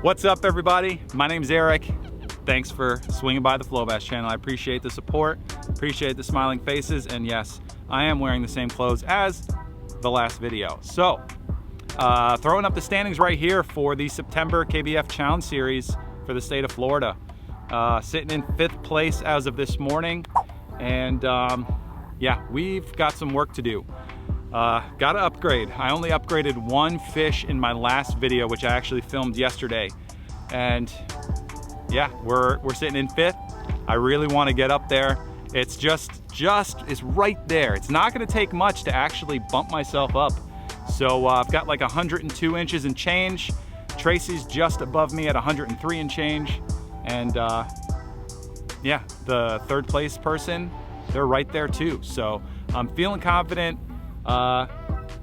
What's up, everybody? My name's Eric. Thanks for swinging by the Flow Bass channel. I appreciate the support, appreciate the smiling faces, and yes, I am wearing the same clothes as the last video. So, throwing up the standings right here for the September KBF Challenge Series for the state of Florida. Sitting in 5th place as of this morning, and yeah, we've got some work to do. Gotta upgrade. I only upgraded one fish in my last video, which I actually filmed yesterday, and yeah, we're sitting in 5th. I really want to get up there. It's it's right there. It's not going to take much to actually bump myself up. So I've got like 102 inches and change. Tracy's just above me at 103 and change, and yeah, the 3rd place person, they're right there too. So I'm feeling confident.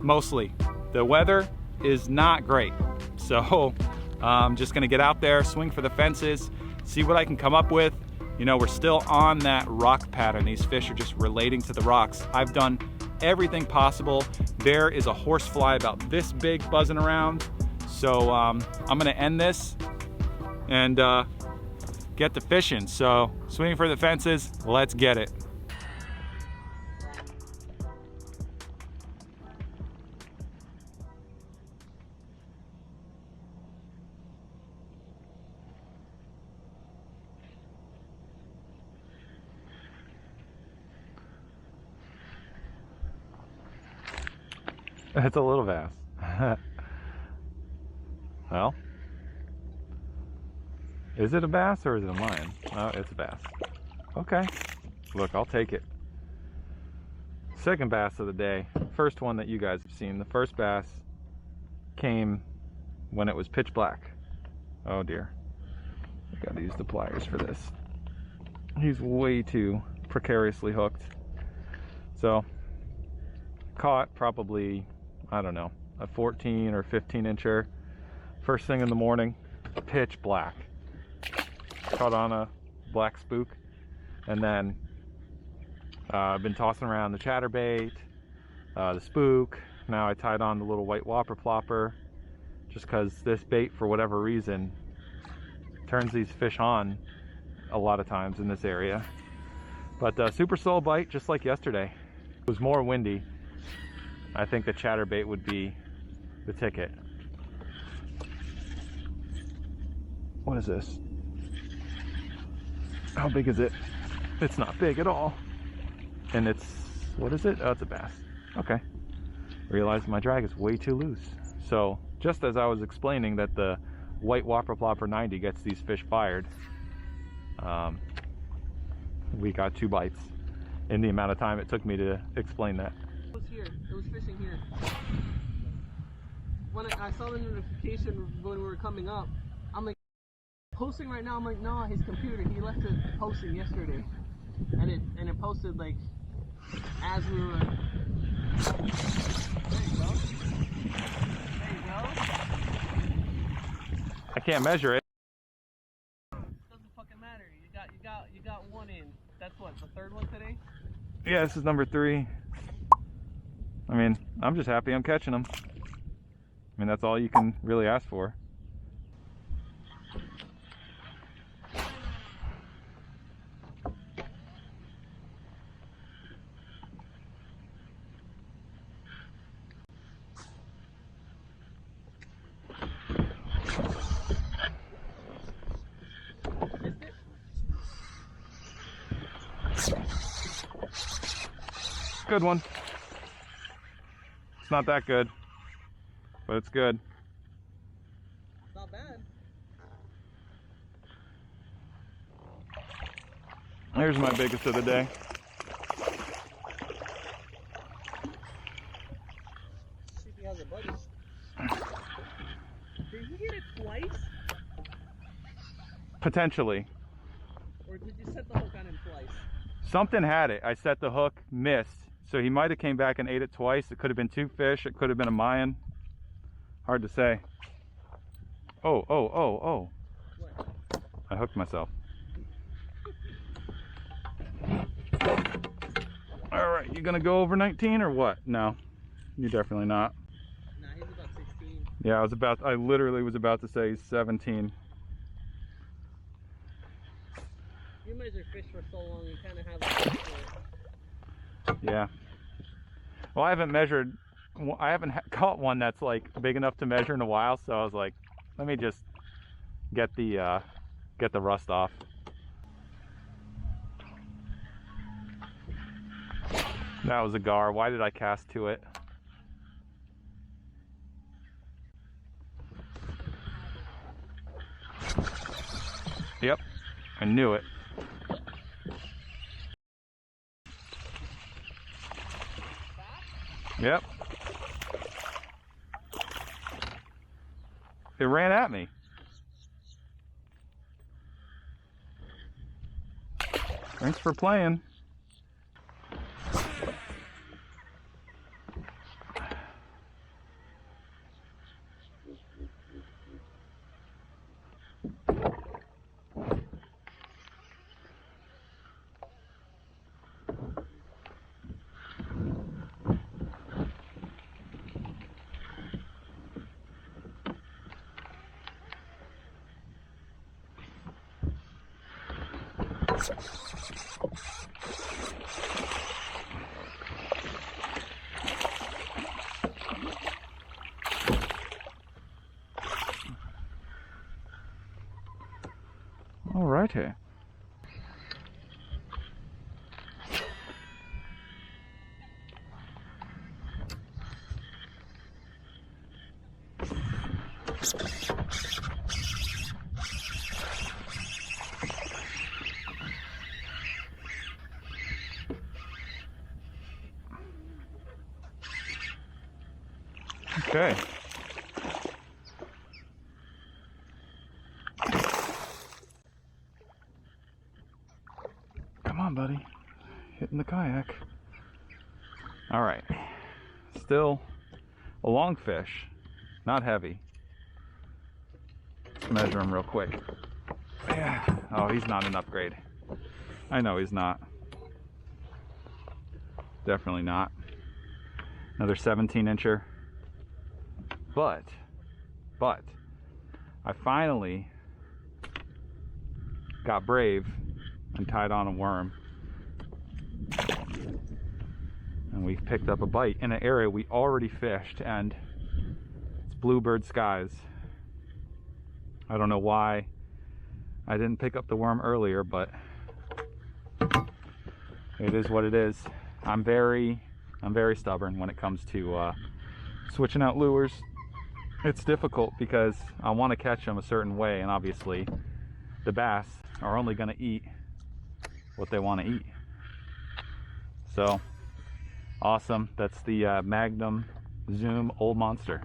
Mostly the weather is not great, so I'm just gonna get out there, swing for the fences, see what I can come up with. You know, we're still on that rock pattern. These fish are just relating to the rocks. I've done everything possible. There is a horsefly about this big buzzing around, so I'm gonna end this and get to fishing. So swinging for the fences, let's get it. It's a little bass. Well, is it a bass or is it a lion? Oh, it's a bass. Okay, look, I'll take it. 2nd bass of the day. First one that you guys have seen. The first bass came when it was pitch black. Oh dear. I gotta use the pliers for this. He's way too precariously hooked. So, caught probably, I don't know, a 14 or 15 incher. First thing in the morning, pitch black. Caught on a black spook, and then I've been tossing around the chatterbait, the spook. Now I tied on the little white whopper plopper, just because this bait, for whatever reason, turns these fish on a lot of times in this area. But super slow bite, just like yesterday. It was more windy. I think the chatterbait would be the ticket. What is this? How big is it? It's not big at all. And it's, what is it? Oh, it's a bass. Okay. Realized my drag is way too loose. So just as I was explaining that the white whopper plopper 90 gets these fish fired, we got 2 bites in the amount of time it took me to explain that. It was here. It was fishing here. When I saw the notification when we were coming up, I'm like, posting right now. I'm like, no, his computer, he left it posting yesterday, and it posted like as we were. There you go. There you go. I can't measure it. Doesn't fucking matter. You got one in. That's what, the 3rd one today? Yeah, this is number 3. I mean, I'm just happy I'm catching them. I mean, that's all you can really ask for. Good one. It's not that good, but it's good. Not bad. Here's my biggest of the day. See if he has a buddy. Did you get it twice? Potentially. Or did you set the hook on him twice? Something had it. I set the hook, missed. So he might have came back and ate it twice. It could have been 2 fish. It could have been a Mayan. Hard to say. Oh. What? I hooked myself. All right, you gonna go over 19 or what? No, you're definitely not. Nah, he's about 16. Yeah, I literally was about to say 17. You measure fish for so long, you kind of have a feel for it. Yeah. Well, I haven't caught one that's like big enough to measure in a while, so I was like, let me just get the rust off. That was a gar. Why did I cast to it? Yep, I knew it. Yep. It ran at me. Thanks for playing. All righty. Okay. Come on, buddy. Hitting the kayak. All right. Still a long fish, not heavy. Let's measure him real quick. Yeah. Oh, he's not an upgrade. I know he's not. Definitely not. Another 17-incher. But I finally got brave and tied on a worm. And we picked up a bite in an area we already fished, and it's bluebird skies. I don't know why I didn't pick up the worm earlier, but it is what it is. I'm very stubborn when it comes to switching out lures. It's difficult because I want to catch them a certain way, and obviously the bass are only going to eat what they want to eat. So awesome. That's the Magnum Zoom Old Monster.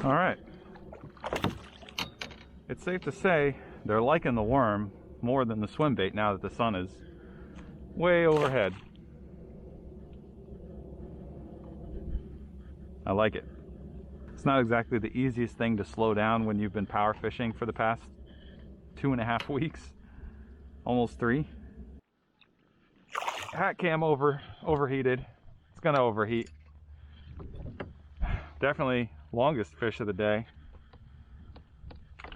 All right. It's safe to say they're liking the worm more than the swim bait now that the sun is way overhead. I like it. It's not exactly the easiest thing to slow down when you've been power fishing for the past 2.5 weeks, almost 3. Hat cam overheated. It's gonna overheat. Definitely longest fish of the day.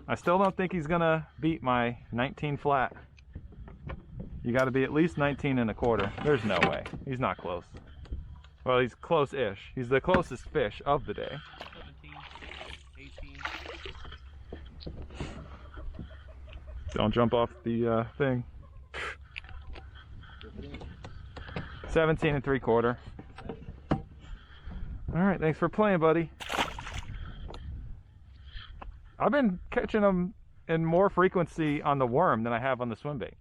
I still don't think he's gonna beat my 19 flat. You got to be at least 19 1/4. There's no way. He's not close. Well, he's close-ish. He's the closest fish of the day. 17, 18. Don't jump off the thing. 17 3/4. All right, thanks for playing, buddy. I've been catching them in more frequency on the worm than I have on the swim bait.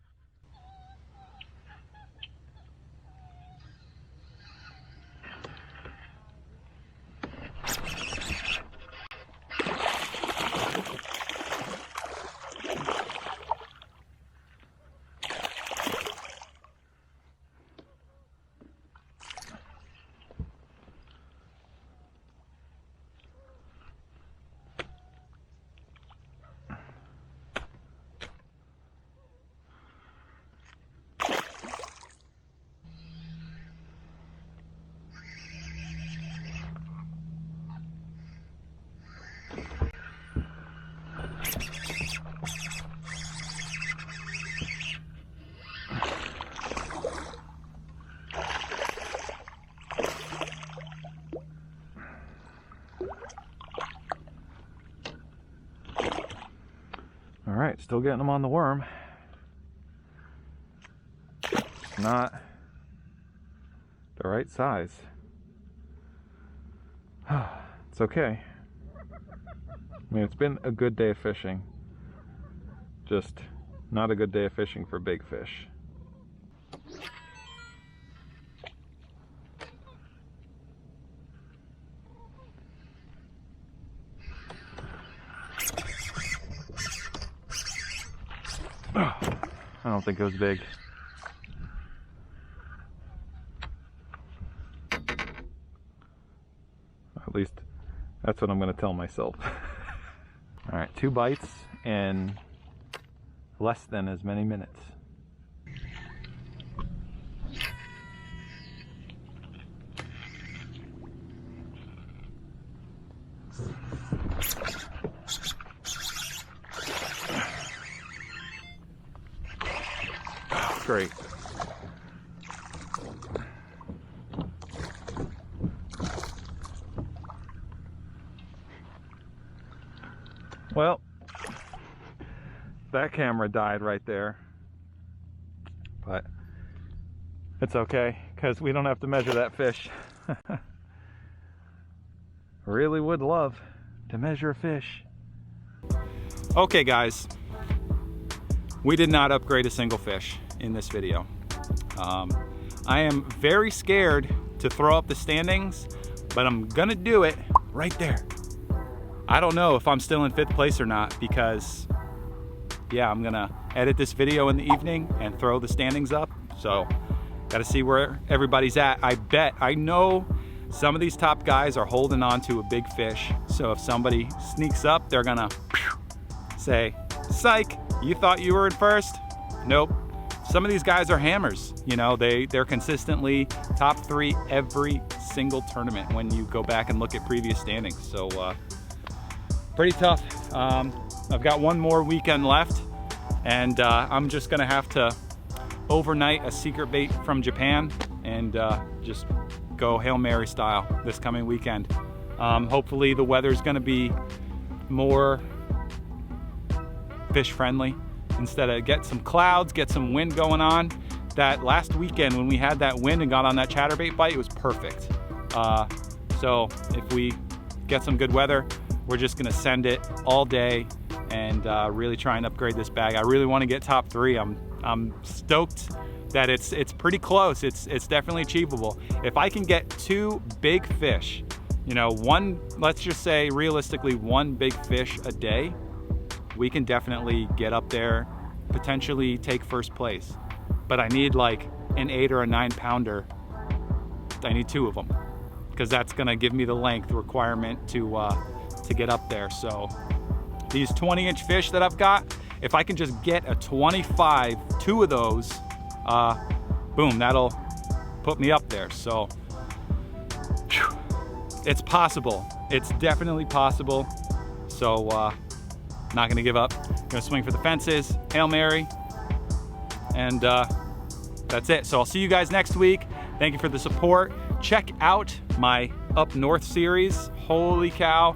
Still getting them on the worm. Not the right size. It's okay. I mean, it's been a good day of fishing. Just not a good day of fishing for big fish. I don't think it was big. At least that's what I'm going to tell myself. All right, 2 bites in less than as many minutes. Great. Well, that camera died right there, but it's okay because we don't have to measure that fish. Really would love to measure a fish. Okay guys, we did not upgrade a single fish in this video. I am very scared to throw up the standings, but I'm gonna do it right there. I don't know if I'm still in 5th place or not because, yeah, I'm gonna edit this video in the evening and throw the standings up. So, gotta see where everybody's at. I know some of these top guys are holding on to a big fish. So if somebody sneaks up, they're gonna say, psych, you thought you were in 1st? Nope. Some of these guys are hammers. You know, they're consistently top 3 every single tournament when you go back and look at previous standings. So, pretty tough. I've got one more weekend left, and I'm just gonna have to overnight a secret bait from Japan and just go Hail Mary style this coming weekend. Hopefully the weather's gonna be more fish friendly. Instead of get some clouds, get some wind going on. That last weekend when we had that wind and got on that chatterbait bite, it was perfect. So if we get some good weather, we're just gonna send it all day and really try and upgrade this bag. I really want to get top 3. I'm stoked that it's pretty close. It's definitely achievable. If I can get 2 big fish, you know, let's just say realistically 1 big fish a day, we can definitely get up there, potentially take 1st place. But I need like an 8 or a 9 pounder. I need 2 of them because that's gonna give me the length requirement to get up there. So these 20-inch fish that I've got, if I can just get a 25, 2 of those, boom, that'll put me up there. So whew, it's possible. It's definitely possible. So not gonna give up. Gonna swing for the fences, Hail Mary, and that's it. So I'll see you guys next week. Thank you for the support. Check out my Up North series. Holy cow,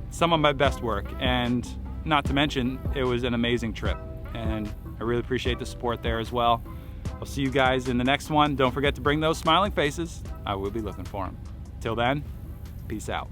some of my best work, and not to mention it was an amazing trip, and I really appreciate the support there as well. I'll see you guys in the next one. Don't forget to bring those smiling faces. I will be looking for them. Till then, peace out.